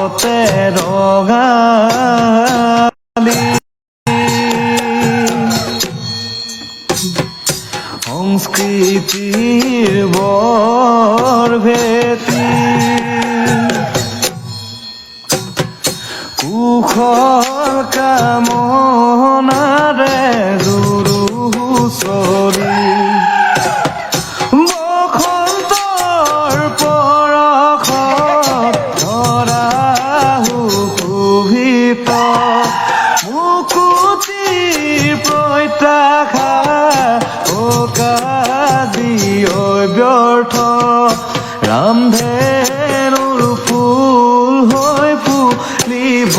হাততে ৰঙালী সংস্কৃতিৰ বৰভেটি কুশল কামনাৰে জুৰু হুঁচৰি বসন্তৰ পৰশত ধৰা সুশোভিত মুকুতিৰ প্ৰত্যাশা ব্যৰ্থ ৰামধেনুৰ ফুল হৈ ফুলিব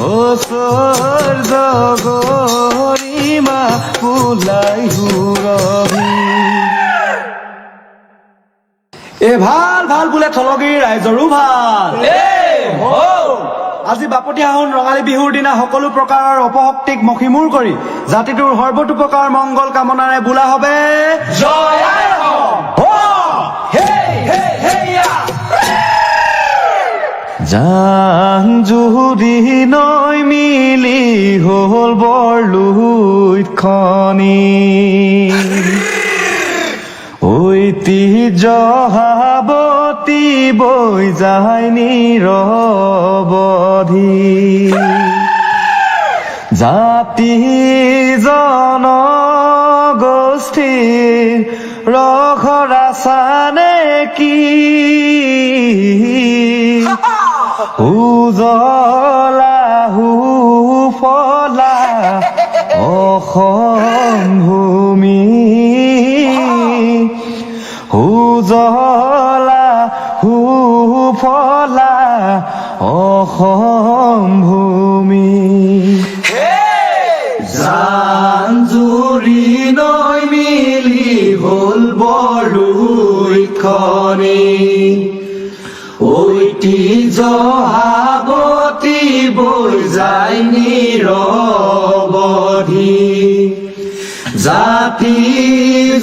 ঐশ্বৰ্য গৰিমা ফুলাই সুৰভি। এ ভাল ভাল বোলে থলগিৰ ৰাইজৰো ভাল। আজি বাপতি সাহোন ৰঙালী বিহুৰ দিনা সকলো প্ৰকাৰৰ অপশক্তিক মষিমূৰ কৰি জাতিটোৰ সৰ্বতোপ্ৰকাৰ মংগল কামনাৰে বোলা হবে জয় আই জান জুৰি নৈ মিলি হ'ল বৰলুইতখনি ঐতিহ্য হাবতি বৈ যায় নিৰৱধি জাতি জনগোষ্ঠীৰ ৰখৰা চানে কি উজলা সুফলা অসম ভূমি উজলা সুফলা অসম ভূমি জান জুৰি নৈ মিলি হ'ল বৰলুইতখনি ঐতিহ্য হাবতি বৈ যায় নিৰৱধি জাতি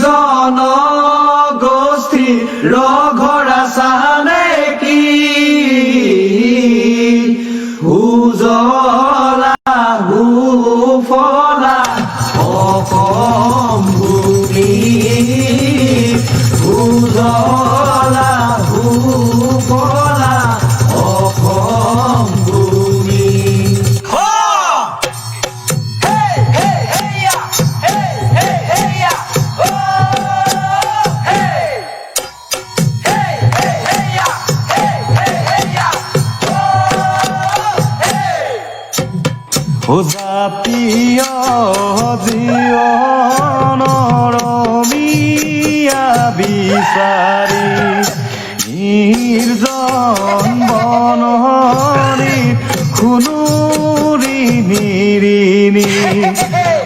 জনগোষ্ঠী ৰঘৰা চানে কি উজলা সুফলা অসম ভূমি উজলা সুফলা অসম ভূমি। জাতীয় জীৱনৰ মিয়া বিচাৰি নিৰ্জন বননি খুনুৰি নিৰিণি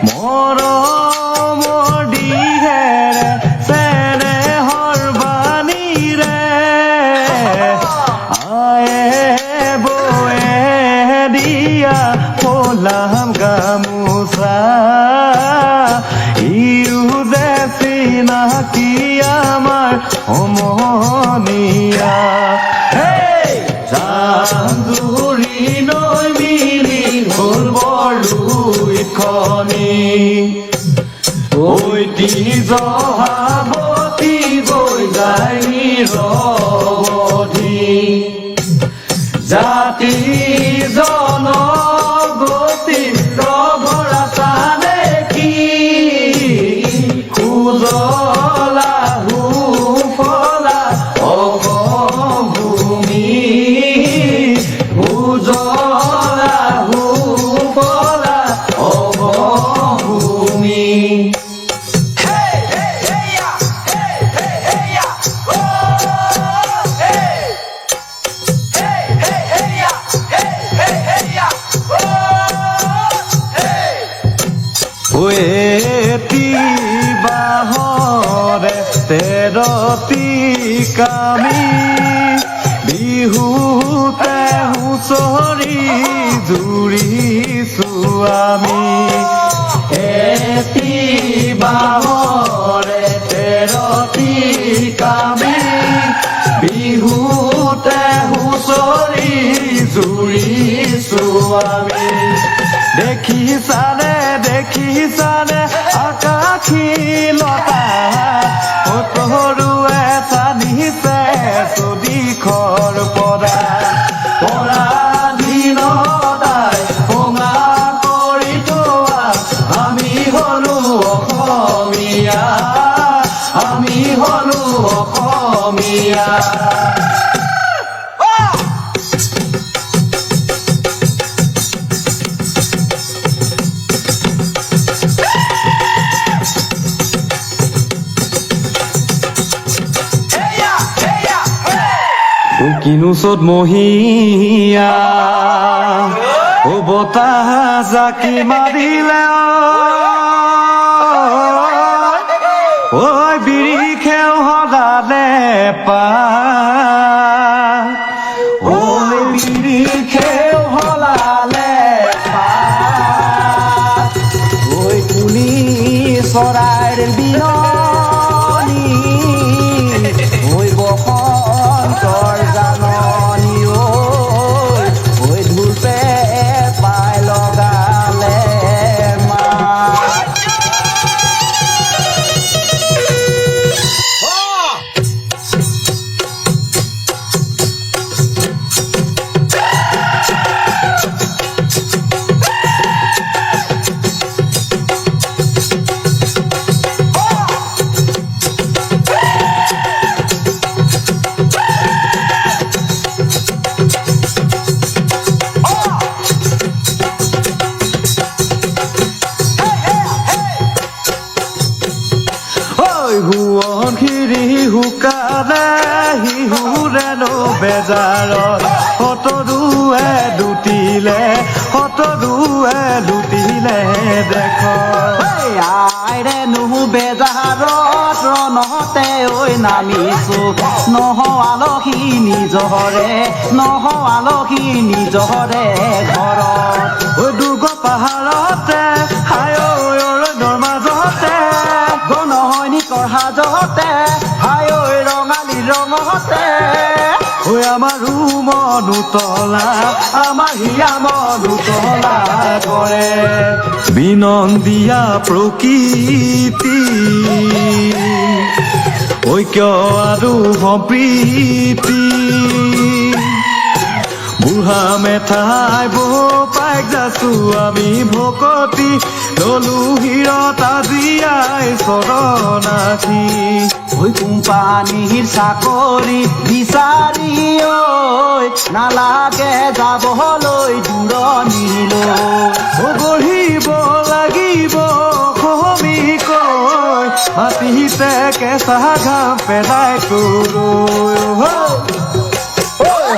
মৰমৰ দিহেৰে চেনেহৰ বাণীৰে আয়ে বয়ে দিয়া পলাম গামোচা ইউ যে চিনাকি আমাৰ সমনীয়া জান জুৰি নৈ মিলি হ'ল বৰলুইতখনি ঐতিহ্য হাবতি বৈ যায় নিৰৱধি জাতি জনগোষ্ঠী ৰঘৰা চানে কি উজলা সুফলা অসম ভূমি উজলা সুফলা অসম ভূমি। এটি বাহৰে তেৰতি কামি বিহুতে হুঁচৰি জুৰিছো আমি এটি বাহৰে তেৰতি কামি বিহু দেখিছানে আকাশী লতা তৰুৱে চানিছে চদিখৰ পৰা দিনতাই ভঙা কৰি থোৱা আমি হলো অসমীয়া কিনো চত মহীয়া ও বতাহ জাকি মাৰিলে ঐ বিৰিখেও সদালে পা ঐ বিৰিখেও সলালে পা ঐ কুলি চৰাইৰ বিননি ঐ বসন্তৰ জাননী ঐ ধূপে পাই লগালে মা হুৱনখিৰি শুকালে শিহুৰেনো বেজাৰত সতৰুৱে লুটিলে দেখ আইৰে নুহু বেজাৰত ৰণতে ঐ নামিছো নহ আলহী নিজৰে ঘৰত দুৰ্গ পাহাৰতে হায় অৰণ্যৰ মাজতে গণসৈনিকৰ সাজতে হাই ঐ ৰঙালী ৰঙতে ঐ আমাৰো মন উতলা আমাৰ হিয়া মন উতলা কৰে বিনন্দীয়া প্ৰকৃতি ঐক্য আৰু সম্প্ৰীতি বুঢ়া মেঠাই পাইক যাছো আমি ভকতি ললো হিৰত আজিয়াই চৰণাখি ঐ কোম্পানীৰ চাকৰি বিচাৰি ঐ নালাগে যাবলৈ দূৰণিলৈ গঢ়িব লাগিব শ্ৰমিকৈ মাটিতে কেঁচা ঘাম পেলাই তোৰ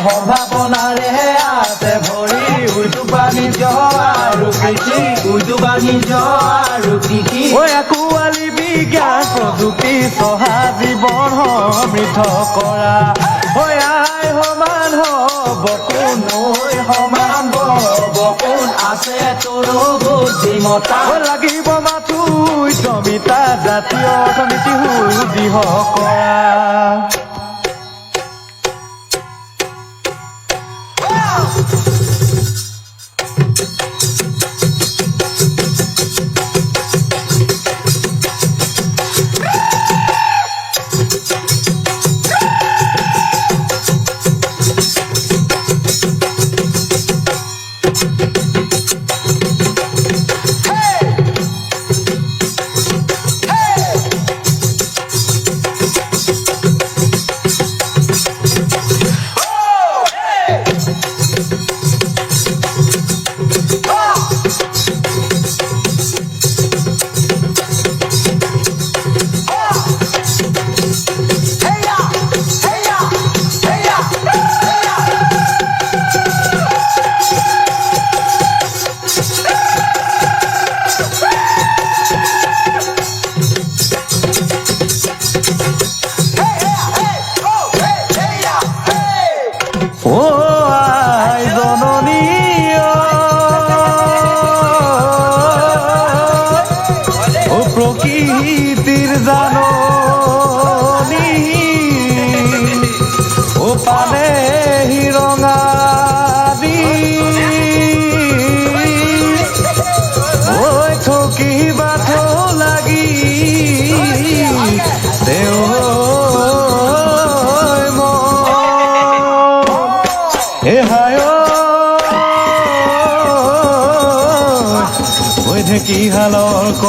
সম্ভাৱনাৰে আছে ভৰি উইটো বাণিজ্য আৰু কৃষি আকুৱালি বিজ্ঞান প্ৰযুক্তি চহা জীৱন সমৃদ্ধ কৰা আই সমান হব কোন আছে তোৰ বুদ্ধিমতা লাগিব মাথো উদ্যমিতা জাতীয় অৰ্থনীতি সুদৃঢ় কৰা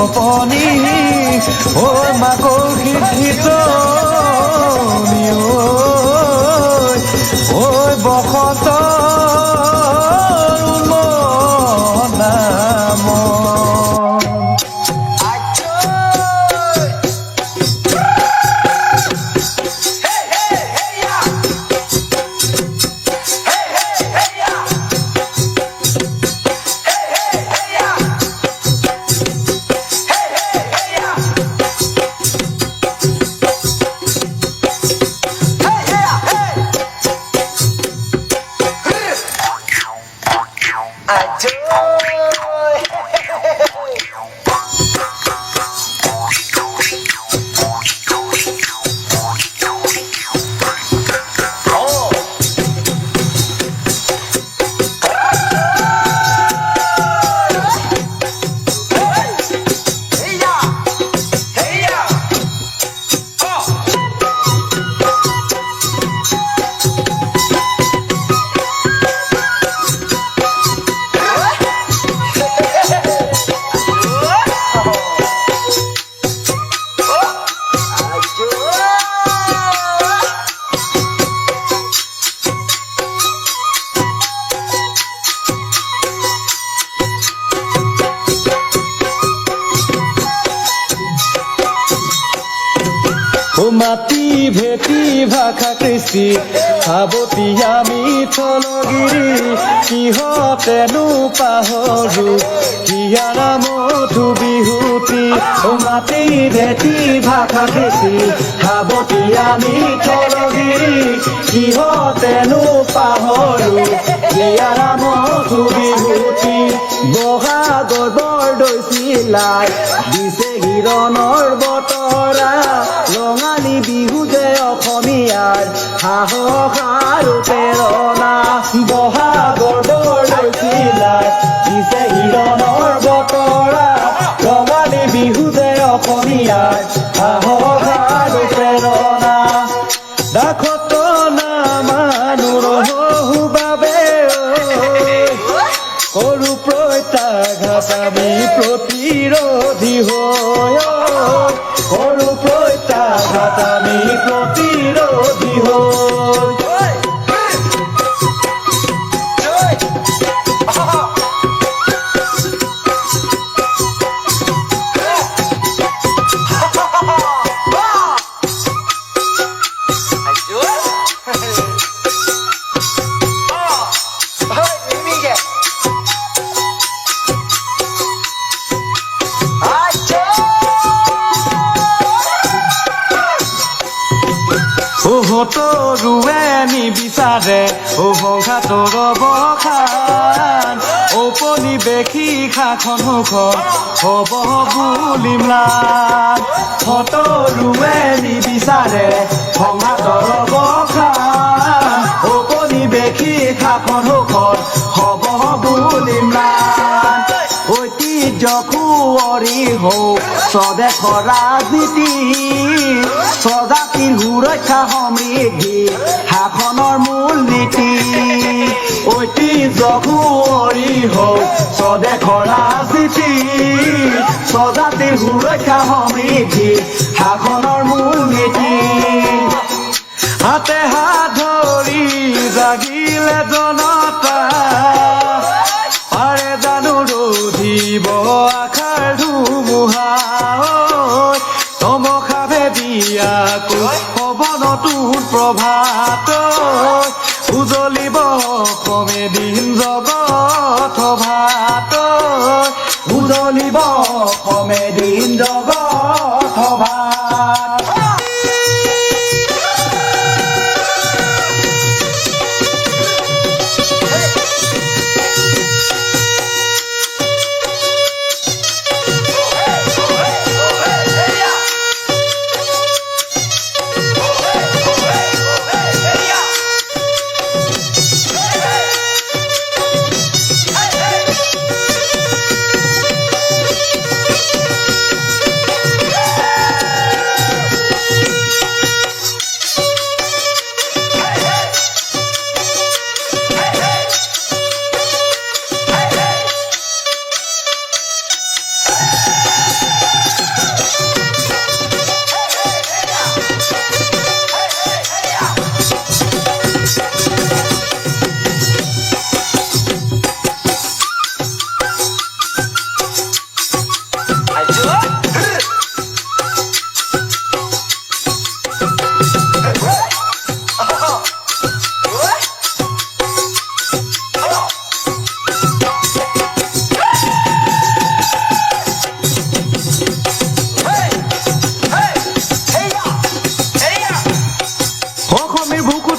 জপনি ঐ মাকৰ শীতনি ঐ বসন্ত মাটি ভেটি ভাষা কৃষ্টি সাৱতীয়া মিথলগিৰি কিহতেনো পাহৰো হিয়াৰা মধু বিহুতি মাটি ভেটি ভাষা কৃষ্টি সাৱতীয়া মিথলগিৰি কিহতেনো পাহৰো হিয়াৰা মধু বিহুতি বহাগৰ বৰদৈ চিলাই দিছে হিৰণৰ বতৰা ৰঙালী বিহু যে অসমীয়াৰ সাহস আৰু প্ৰেৰণা বহাগৰ বৰদৈ চিলাই দিছে হিৰণৰ বতৰা ৰঙালী বিহু যে অসমীয়াৰ সাহস আৰু প্ৰেৰণা দাখত নামানুৰ বাবে সৰু প্ৰত্যাঘাত আমি প্ৰতিৰোধী হৈ সৰু প্ৰত্যাঘাত আমি প্ৰতিৰোধী হৈ তৰুৱে নিবিচাৰে সংঘাতৰ অৱসান ঔপনিবেশী শাসন মুখত হ'ব বুলি ম্লান তৰুৱে নিবিচাৰে সংঘাতৰ অৱসান ঔপনিবেশী শাসন মুখত হ'ব বুলি ম্লান ঐতিহ্য কুঁৱৰী হওক স্বদেশৰ ৰাজনীতি স্বজাতিৰ সুৰক্ষা সমৃদ্ধি শাসনৰ মূল নীতি ঐতিহ্য কুঁৱৰী হওক স্বদেশৰ ৰাজনীতি স্বজাতিৰ সুৰক্ষা সমৃদ্ধি শাসনৰ মূল নীতি হাতে হাত ধৰি জাগিলে জনতা পাৰে জানো ৰোধিব আশাৰ ধুমুহা তমসা ভেদিয়াকৈ হ'ব নতুন প্ৰভাত উজলিব অসমে দিন জগত ভাত উজলিব অসমে দিন জগত ভাত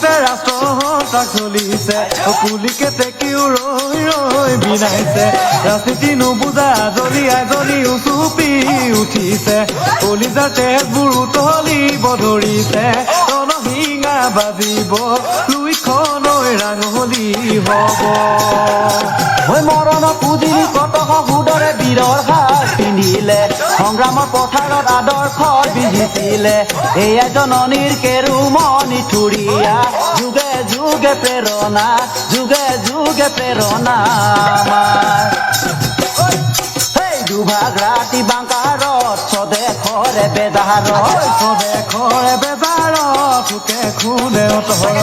বহুতে ৰাষ্ট্ৰ সন্ত্ৰাস চলিছে পুলিকে টেকিও ৰৈ ৰৈ বিনাইছে ৰাজনীতি নুবুজা জ্বলি উচুপি উঠিছে কলিজাৰ তেজবোৰ উতলিব ধৰিছে ৰণশিঙা বাজিব লুইখনৈ ৰাঙলী হব হৈ মৰণ পুঁজিৰ কটক সুদৰে বীৰৰ সাজ পিন্ধিলে সংগ্ৰামৰ পথাৰত আদৰ্শ বিজিছিলে এয়া জননীৰ কেৰুমণি থুৰীয়া যুগে যুগে প্ৰেৰণা আমাৰ দুভাগ ৰাতি বাংকাৰত স্বদেশৰে বেজাৰত ঠুকে খুনে অতহৰ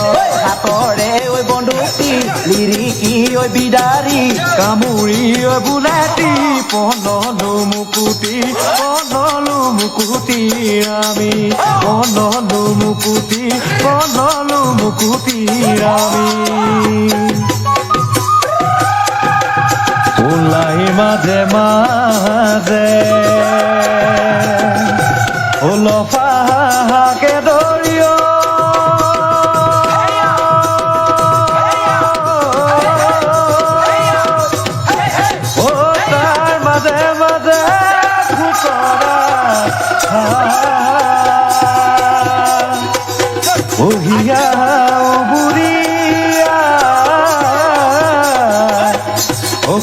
হাতৰে ঐ বন্দুকি লিৰিকি ঐ বিদাৰি কামুৰি বুলেটি পনলো মুকুটি আমি পনলো মুকুটি আমি ওলাই মাজে মাজে ওলফাকে ধৰিও তাৰ মাজে মাজে খুচৰা বহিয়া বুঢ়িয়া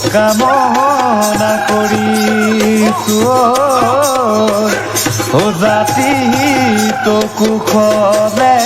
কামনা কৰিছো জাতি তো কুশলে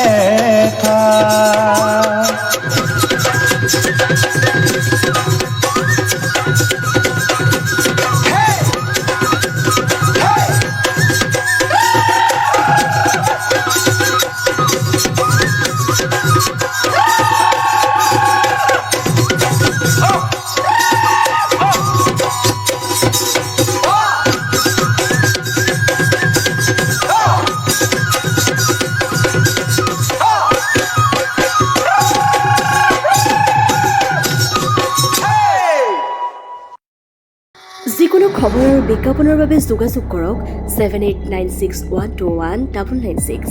যিকোনো খবৰ আৰু বিজ্ঞাপনৰ বাবে যোগাযোগ কৰক 7896121996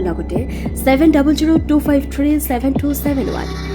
লগতে 7002537271